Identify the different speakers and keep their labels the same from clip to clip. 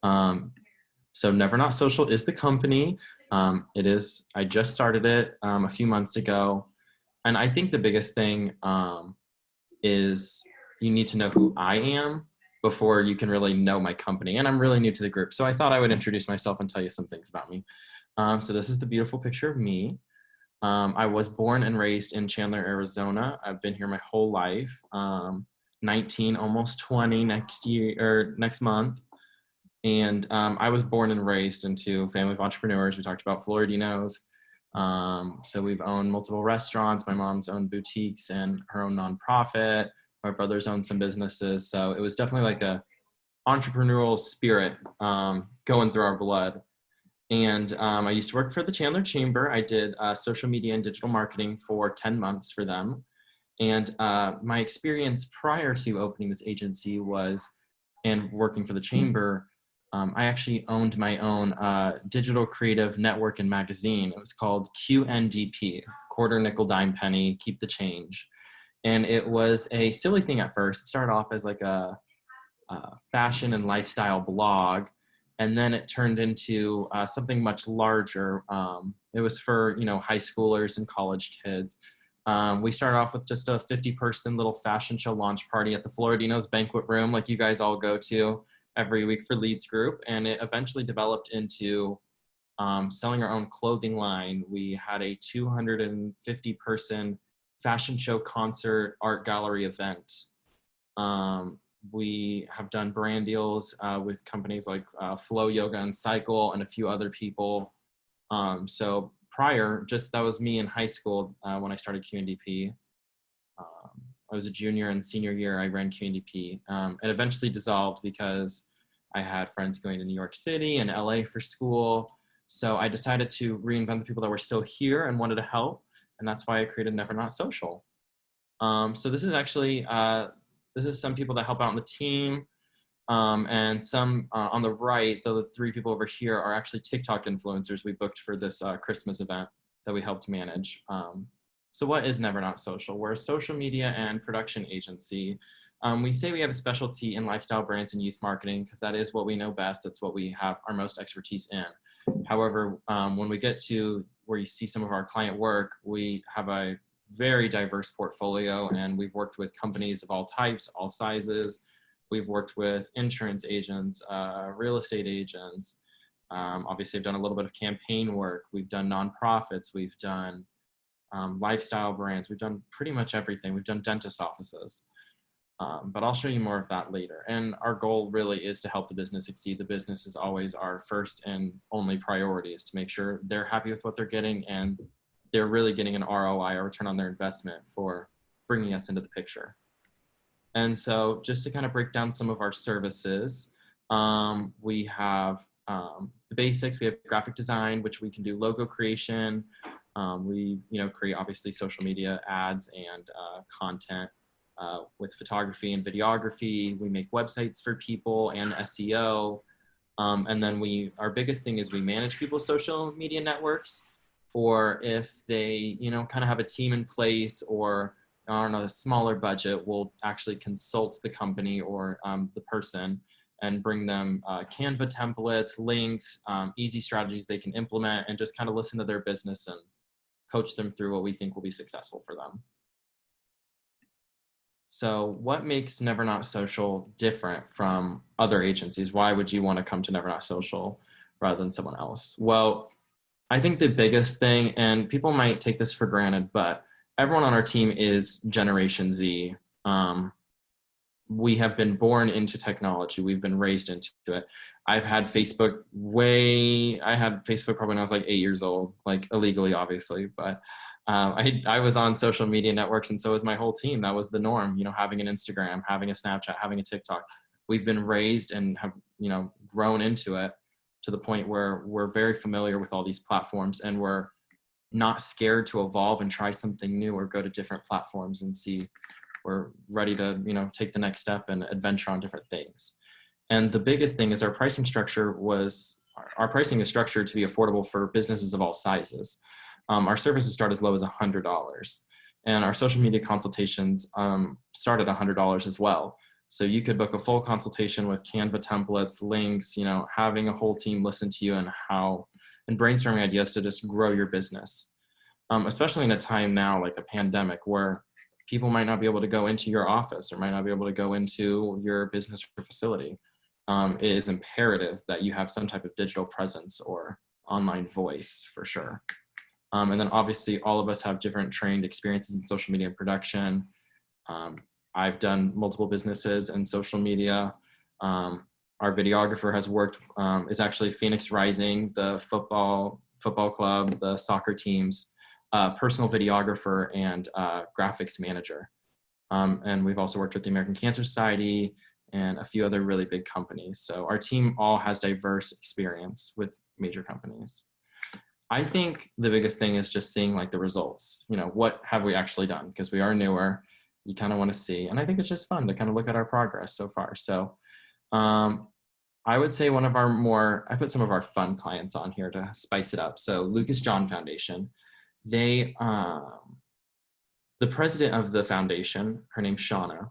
Speaker 1: Um, so NeverNot Social is the company. I just started it a few months ago. And I think the biggest thing is you need to know who I am before you can really know my company. And I'm really new to the group. So I thought I would introduce myself and tell you some things about me. So this is the beautiful picture of me. I was born and raised in Chandler, Arizona. I've been here my whole life. 19, almost 20 next year or next month. And I was born and raised into a family of entrepreneurs. We talked about Floridinos. So we've owned multiple restaurants. My mom's owned boutiques and her own nonprofit. My brother's owned some businesses. So it was definitely like a entrepreneurial spirit going through our blood. And I used to work for the Chandler Chamber. I did social media and digital marketing for 10 months for them. And my experience prior to opening this agency was, and working for the Chamber, I actually owned my own digital creative network and magazine. It was called QNDP, Quarter, Nickel, Dime, Penny, Keep the Change. And it was a silly thing at first. It started off as like a fashion and lifestyle blog. And then it turned into something much larger. It was for, high schoolers and college kids. We started off with just a 50-person little fashion show launch party at the Floridinos banquet room, like you guys all go to every week for Leads Group. And it eventually developed into selling our own clothing line. We had a 250-person fashion show, concert, art gallery event. We have done brand deals with companies like Flow Yoga and Cycle and a few other people. So prior, that was me in high school when I started QNDP. I was a junior and senior year, I ran QNDP. It eventually dissolved because I had friends going to New York City and LA for school. So I decided to reinvent the people that were still here and wanted to help. And that's why I created NeverNot Social. So this is actually, this is some people that help out on the team. And some on the right, the three people over here are actually TikTok influencers we booked for this Christmas event that we helped manage. So what is NeverNot Social? We're a social media and production agency. We say we have a specialty in lifestyle brands and youth marketing because that is what we know best. That's what we have our most expertise in. However, when we get to where you see some of our client work, we have a very diverse portfolio, and we've worked with companies of all types, all sizes. We've worked with insurance agents, real estate agents. Obviously, I've done a little bit of campaign work. We've done nonprofits. We've done lifestyle brands. We've done pretty much everything. We've done dentist offices. But I'll show you more of that later. And our goal really is to help the business succeed. The business is always our first and only priority, is to make sure they're happy with what they're getting and they're really getting an ROI, or return on their investment, for bringing us into the picture. And so just to kind of break down some of our services, we have the basics. We have graphic design, which we can do logo creation. We create obviously social media ads and content with photography and videography. We make websites for people and SEO. And then our biggest thing is we manage people's social media networks, or if they, kind of have a team in place, or on a smaller budget, we'll actually consult the company or the person and bring them Canva templates, links, easy strategies they can implement, and just kind of listen to their business and coach them through what we think will be successful for them. So what makes NeverNot Social different from other agencies? Why would you want to come to NeverNot Social rather than someone else? Well, I think the biggest thing, and people might take this for granted, but everyone on our team is Generation Z. We have been born into technology. We've been raised into it. I had Facebook probably when I was like 8 years old, like illegally, obviously, but I was on social media networks, and so was my whole team. That was the norm, having an Instagram, having a Snapchat, having a TikTok. We've been raised and have, grown into it to the point where we're very familiar with all these platforms, and we're not scared to evolve and try something new or go to different platforms and see. We're ready to, take the next step and adventure on different things. And the biggest thing is our pricing is structured to be affordable for businesses of all sizes. Our services start as low as $100, and our social media consultations start at $100 as well. So you could book a full consultation with Canva templates, links, you know, having a whole team listen to you and brainstorming ideas to just grow your business. Especially in a time now like a pandemic where people might not be able to go into your office or might not be able to go into your business or facility. It is imperative that you have some type of digital presence or online voice for sure. And then obviously all of us have different trained experiences in social media production. I've done multiple businesses in social media. Our videographer has worked, is actually Phoenix Rising, the football club, the soccer teams, personal videographer and graphics manager. And we've also worked with the American Cancer Society and a few other really big companies. So our team all has diverse experience with major companies. I think the biggest thing is just seeing like the results, you know, what have we actually done? Because we are newer, you kind of want to see. And I think it's just fun to kind of look at our progress so far. So I would say I put some of our fun clients on here to spice it up. So Lucas John Foundation, the president of the foundation, her name's Shauna,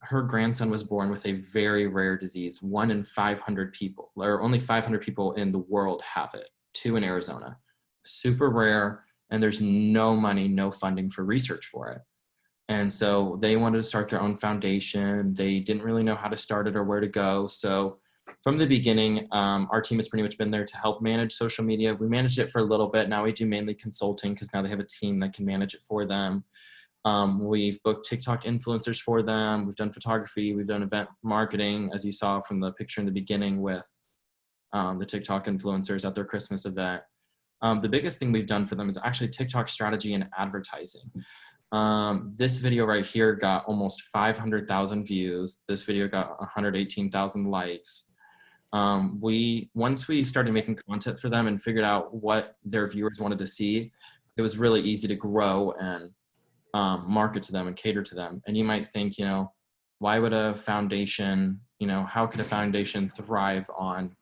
Speaker 1: her grandson was born with a very rare disease. 1 in 500 people, or only 500 people in the world have it, 2 in Arizona. Super rare, and there's no money, no funding for research for it. And so they wanted to start their own foundation. They didn't really know how to start it or where to go. So from the beginning, our team has pretty much been there to help manage social media. We managed it for a little bit. Now we do mainly consulting because now they have a team that can manage it for them. We've booked TikTok influencers for them. We've done photography. We've done event marketing, as you saw from the picture in the beginning with the TikTok influencers at their Christmas event. The biggest thing we've done for them is actually TikTok strategy and advertising. This video right here got almost 500,000 views. This video got 118,000 likes. Once we started making content for them and figured out what their viewers wanted to see, it was really easy to grow and market to them and cater to them. And you might think, you know, why would a foundation, you know, how could a foundation thrive on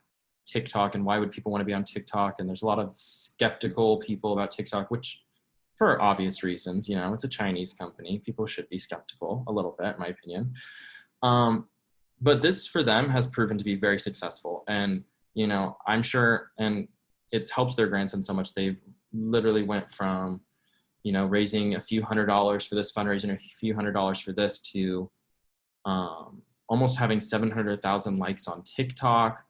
Speaker 1: TikTok and why would people want to be on TikTok? And there's a lot of skeptical people about TikTok, which for obvious reasons, you know, it's a Chinese company. People should be skeptical a little bit, in my opinion. But this for them has proven to be very successful. And, you know, I'm sure, and it's helped their grandson so much. They've literally went from, you know, raising a few $100s for this fundraiser, a few $100s for this to almost having 700,000 likes on TikTok.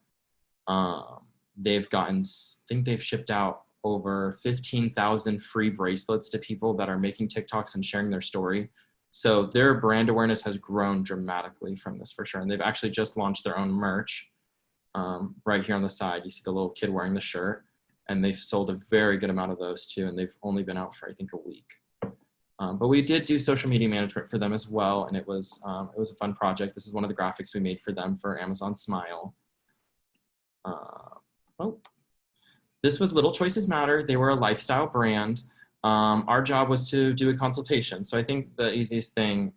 Speaker 1: They've gotten, I think they've shipped out over 15,000 free bracelets to people that are making TikToks and sharing their story. So their brand awareness has grown dramatically from this for sure. And they've actually just launched their own merch. Right here on the side, you see the little kid wearing the shirt, and they've sold a very good amount of those too. And they've only been out for, I think, a week. But we did do social media management for them as well. And it was a fun project. This is one of the graphics we made for them for Amazon Smile. This was Little Choices Matter. They were a lifestyle brand. Our job was to do a consultation. So I think the easiest thing,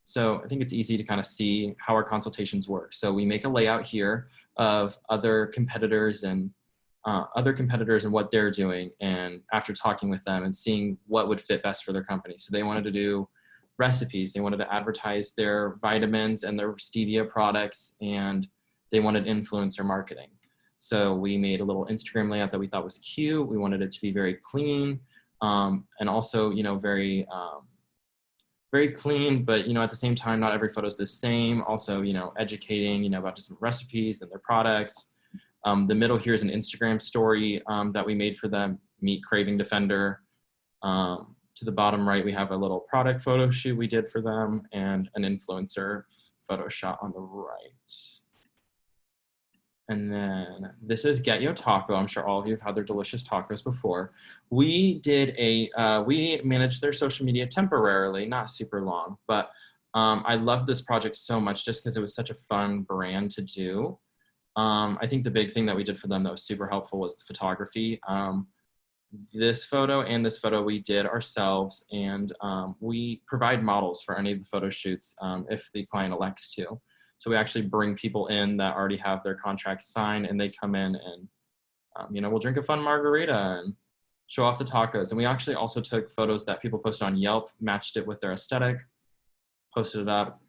Speaker 1: so I think it's easy to kind of see how our consultations work. So we make a layout here of other competitors and what they're doing. And after talking with them and seeing what would fit best for their company. So they wanted to do recipes. They wanted to advertise their vitamins and their stevia products, and they wanted influencer marketing. So we made a little Instagram layout that we thought was cute. We wanted it to be very clean, and also, you know, very clean, but, you know, at the same time, not every photo is the same. Also, you know, educating, you know, about different recipes and their products. The middle here is an Instagram story that we made for them, Meet Craving Defender. To the bottom right, we have a little product photo shoot we did for them and an influencer photo shot on the right. And then this is Get Yo Taco. I'm sure all of you have had their delicious tacos before. We managed their social media temporarily, not super long, but I love this project so much just because it was such a fun brand to do. I think the big thing that we did for them that was super helpful was the photography. This photo and this photo we did ourselves, and we provide models for any of the photo shoots if the client elects to. So we actually bring people in that already have their contract signed, and they come in and, you know, we'll drink a fun margarita and show off the tacos. And we actually also took photos that people posted on Yelp, matched it with their aesthetic, posted it up.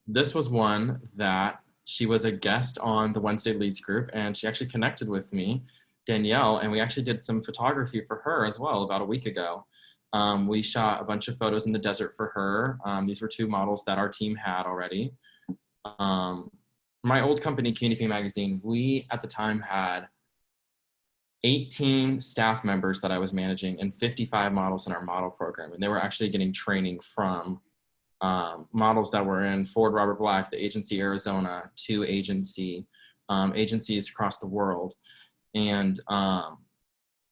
Speaker 1: This was one that she was a guest on the Wednesday Leads group, and she actually connected with me, Danielle, and we actually did some photography for her as well about a week ago. We shot a bunch of photos in the desert for her. These were 2 models that our team had already. My old company, QNDP Magazine, we at the time had 18 staff members that I was managing and 55 models in our model program. And they were actually getting training from models that were in Ford Robert Black, the agency Arizona, 2 agencies across the world. And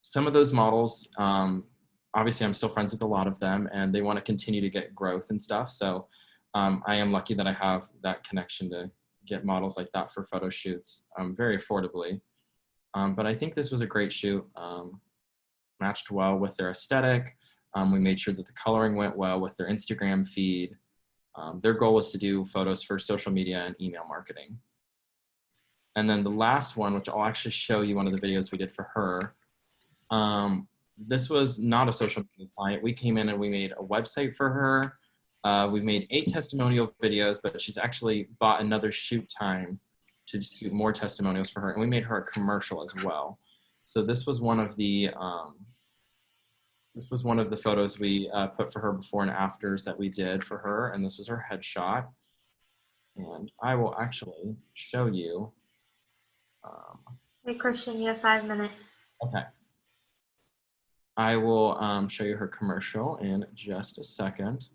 Speaker 1: some of those models, obviously I'm still friends with a lot of them, and they want to continue to get growth and stuff. So I am lucky that I have that connection to get models like that for photo shoots very affordably. But I think this was a great shoot, matched well with their aesthetic. We made sure that the coloring went well with their Instagram feed. Their goal was to do photos for social media and email marketing. And then the last one, which I'll actually show you one of the videos we did for her. This was not a social media client. We came in and we made a website for her. We've made 8 testimonial videos, but she's actually bought another shoot time to shoot more testimonials for her. And we made her a commercial as well. So this was one of the photos we put for her before and afters that we did for her. And this was her headshot. And I will actually show you.
Speaker 2: Hey, Christian, you have 5 minutes.
Speaker 1: Okay. I will show you her commercial in just a second.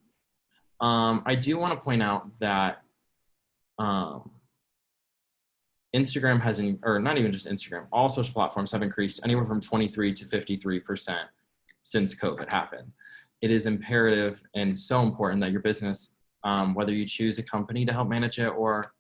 Speaker 1: I do want to point out that Instagram has, or not even just Instagram, all social platforms have increased anywhere from 23 to 53% since COVID happened. It is imperative and so important that your business, whether you choose a company to help manage it or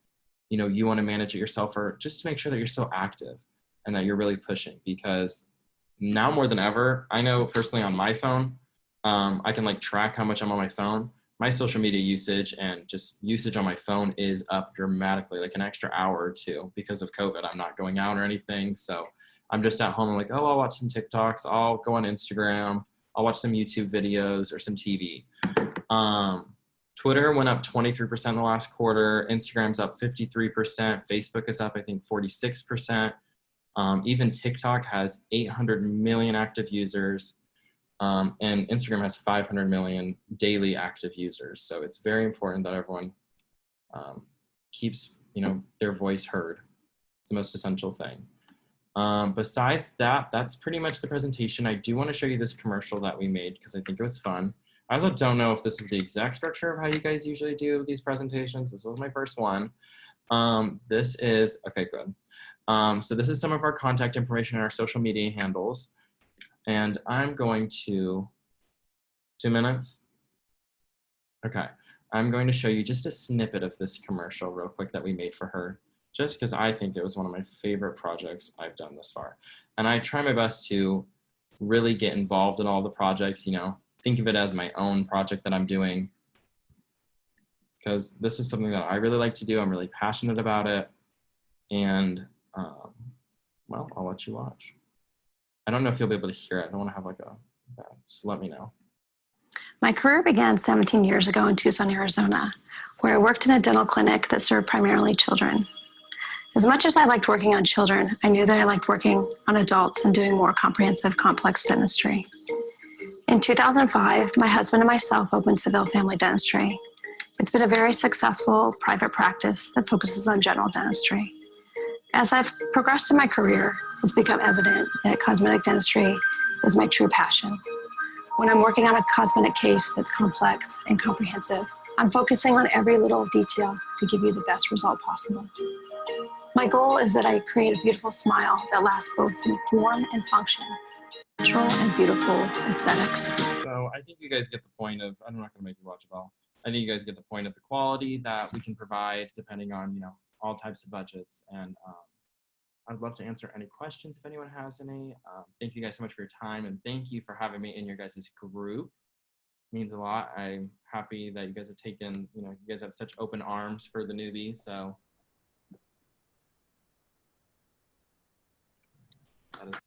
Speaker 1: you want to manage it yourself, or just to make sure that you're so active and that you're really pushing, because now more than ever, I know personally on my phone, I can track how much I'm on my phone. My social media usage and just usage on my phone is up dramatically, like an extra hour or 2 because of COVID. I'm not going out or anything. So I'm just at home. I'm like, oh, I'll watch some TikToks. I'll go on Instagram. I'll watch some YouTube videos or some TV. Twitter went up 23% in the last quarter. Instagram's up 53%. Facebook is up, I think, 46%. Even TikTok has 800 million active users. And Instagram has 500 million daily active users. So it's very important that everyone keeps their voice heard. It's the most essential thing. Besides that, that's pretty much the presentation. I do want to show you this commercial that we made because I think it was fun. I also don't know if this is the exact structure of how you guys usually do these presentations. This was my first one. This is, okay, good. So this is some of our contact information and our social media handles. And I'm going to, 2 minutes? Okay, I'm going to show you just a snippet of this commercial real quick that we made for her, just because I think it was one of my favorite projects I've done this far. And I try my best to really get involved in all the projects, think of it as my own project that I'm doing, because this is something that I really like to do. I'm really passionate about it. And well, I'll let you watch. I don't know if you'll be able to hear it. I don't want to have so let me know.
Speaker 3: My career began 17 years ago in Tucson, Arizona, where I worked in a dental clinic that served primarily children. As much as I liked working on children, I knew that I liked working on adults and doing more comprehensive, complex dentistry. In 2005, my husband and myself opened Seville Family Dentistry. It's been a very successful private practice that focuses on general dentistry. As I've progressed in my career, it's become evident that cosmetic dentistry is my true passion. When I'm working on a cosmetic case that's complex and comprehensive, I'm focusing on every little detail to give you the best result possible. My goal is that I create a beautiful smile that lasts both in form and function, natural and beautiful aesthetics.
Speaker 1: So I think you guys get the point of, I'm not going to make you watch it all. I think you guys get the point of the quality that we can provide depending on, all types of budgets. And I'd love to answer any questions if anyone has any. Thank you guys so much for your time, and thank you for having me in your guys' group. It means a lot. I'm happy that you guys have taken, you guys have such open arms for the newbies. So that is